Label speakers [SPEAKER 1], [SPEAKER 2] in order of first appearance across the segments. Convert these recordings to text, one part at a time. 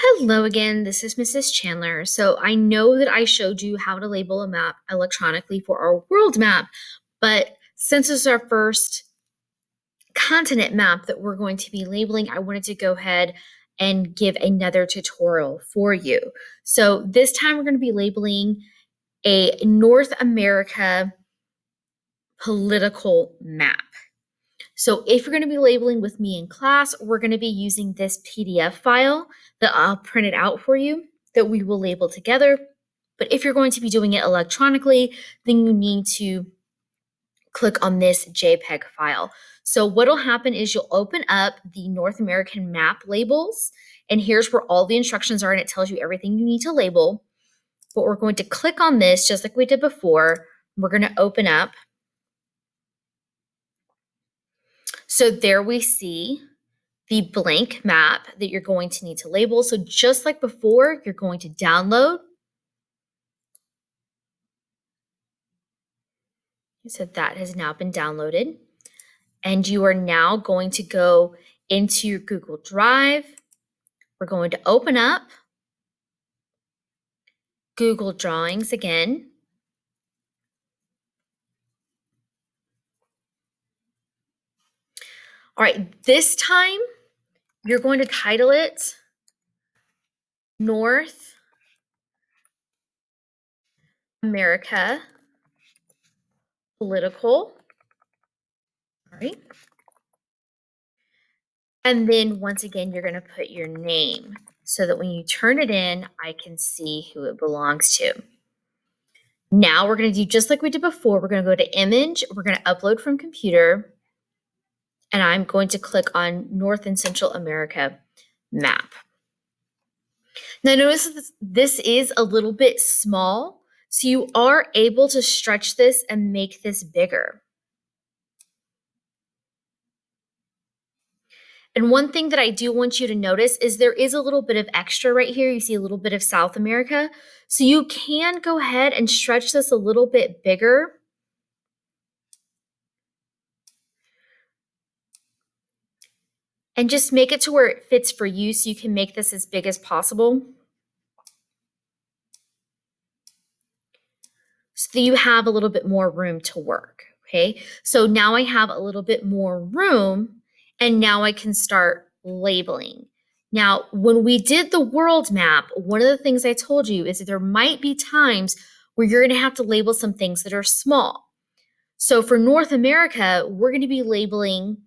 [SPEAKER 1] Hello again, this is Mrs. Chandler. So I know that I showed you how to label a map electronically for our world map, but since this is our first continent map that we're going to be labeling, I wanted to go ahead and give another tutorial for you. So this time we're going to be labeling a North America political map. So if you're going to be labeling with me in class, we're going to be using this PDF file that I'll print it out for you that we will label together. But if you're going to be doing it electronically, then you need to click on this JPEG file. So what'll happen is you'll open up the North American map labels, and here's where all the instructions are, and it tells you everything you need to label. But we're going to click on this just like we did before. We're going to open up. So there we see the blank map that you're going to need to label. So just like before, you're going to download. So that has now been downloaded. And you are now going to go into your Google Drive. We're going to open up Google Drawings again. All right, this time you're going to title it North America Political. All right. And then once again, you're going to put your name so that when you turn it in, I can see who it belongs to. Now we're going to do just like we did before. We're going to go to Image. We're going to upload from computer. And I'm going to click on North and Central America map. Now notice this is a little bit small, so you are able to stretch this and make this bigger. And one thing that I do want you to notice is there is a little bit of extra right here. You see a little bit of South America. So you can go ahead and stretch this a little bit bigger. And just make it to where it fits for you so you can make this as big as possible. So that you have a little bit more room to work, okay? So now I have a little bit more room, and now I can start labeling. Now, when we did the world map, one of the things I told you is that there might be times where you're gonna have to label some things that are small. So for North America, we're gonna be labeling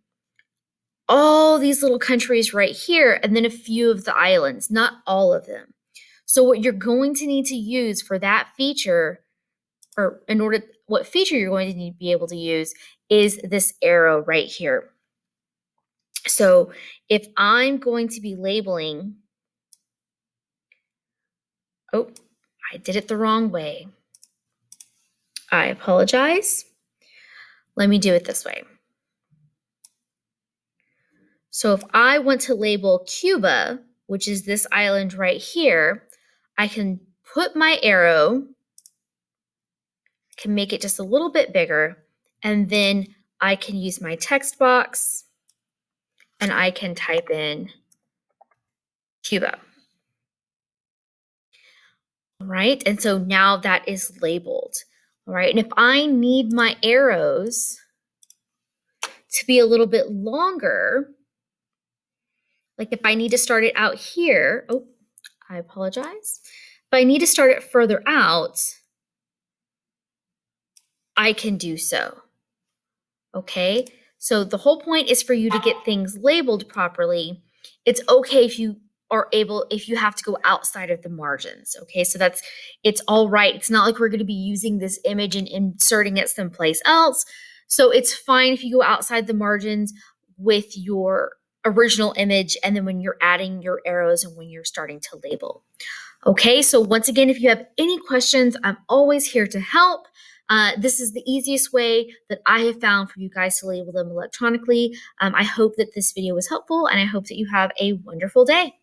[SPEAKER 1] all these little countries right here, and then a few of the islands, not all of them. So what you're going to need to use for that feature, or what feature you're going to need to be able to use is this arrow right here. So if I'm going to be labeling, oh, I did it the wrong way. I apologize. Let me do it this way. So if I want to label Cuba, which is this island right here, I can put my arrow, can make it just a little bit bigger, and then I can use my text box and I can type in Cuba. All right, and so now that is labeled. All right, and if I need my arrows to be a little bit longer, like if I need to start it out here, oh, I apologize. If I need to start it further out, I can do so. Okay, so the whole point is for you to get things labeled properly. It's okay if you have to go outside of the margins. Okay, so it's all right. It's not like we're going to be using this image and inserting it someplace else. So it's fine if you go outside the margins with your original image, and then when you're adding your arrows and when you're starting to label. Okay, so once again, if you have any questions, I'm always here to help. This is the easiest way that I have found for you guys to label them electronically. I hope that this video was helpful, and I hope that you have a wonderful day.